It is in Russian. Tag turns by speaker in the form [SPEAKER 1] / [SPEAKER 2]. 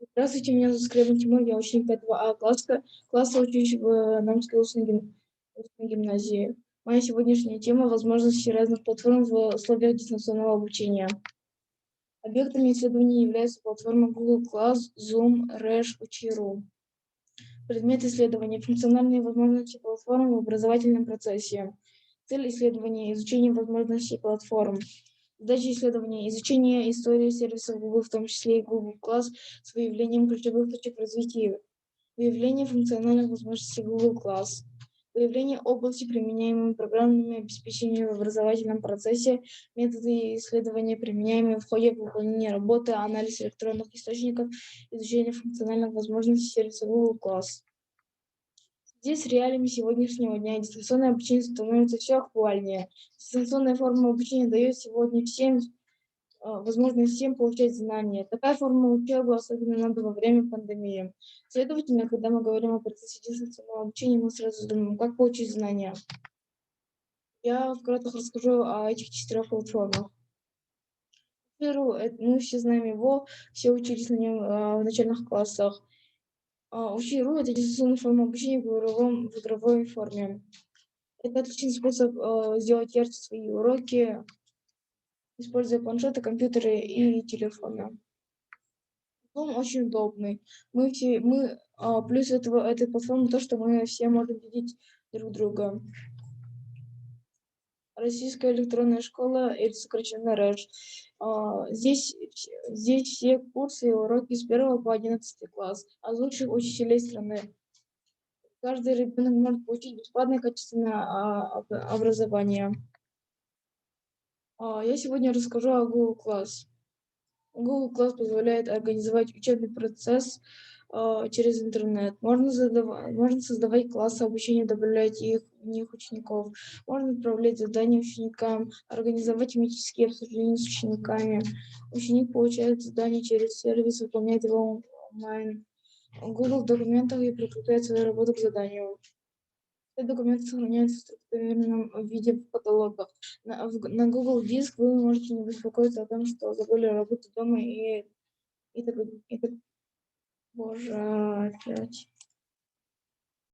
[SPEAKER 1] Здравствуйте, меня зовут Скрябин Тимур, я ученик 5 класса, учусь в Намской устной гимназии. Моя сегодняшняя тема — возможности разных платформ в условиях дистанционного обучения. Объектами исследований являются платформы Google Class, Zoom, Resh, Учи.ру. Предмет исследования — функциональные возможности платформ в образовательном процессе. Цель исследования — изучение возможностей платформ. Задача исследования — изучение истории сервисов Google, в том числе и Google Class, с выявлением ключевых точек развития, выявление функциональных возможностей Google Class, выявление области, применяемыми программными обеспечениями в образовательном процессе, методы исследования, применяемые в ходе выполнения работы, анализ электронных источников, изучение функциональных возможностей сервиса Google Class. Здесь реалиями сегодняшнего дня дистанционное обучение становится все актуальнее. Дистанционная форма обучения дает сегодня всем возможность всем получать знания. Такая форма учебы особенно надо во время пандемии. Следовательно, когда мы говорим о процессе дистанционного обучения, мы сразу думаем, как получить знания. Я вкратце расскажу о этих 4 платформах. Мы все знаем его, все учились на нем в начальных классах. Учи.ру — это дистанционная форма обучения в игровой форме. Это отличный способ сделать ярче свои уроки, используя планшеты, компьютеры и телефоны. Он очень удобный. Плюс этой платформы то, что мы все можем видеть друг друга. Российская электронная школа, это сокращенно РЭШ. Здесь все курсы и уроки с 1 по 11 класс от лучших учителей страны. Каждый ребенок может получить бесплатное качественное образование. Я сегодня расскажу о Google Class. Google Class позволяет организовать учебный процесс через интернет. Можно создавать классы обучения, добавлять в них учеников. Можно отправлять задания ученикам, организовать тематические обсуждения с учениками. Ученик получает задание через сервис, выполняет его онлайн. Google в документах и прикрепляет свою работу к заданию. Все документы сохраняются в структурированном виде в каталогах. На Google Диск вы можете не беспокоиться о том, что забыли работу дома и так, боже, опять.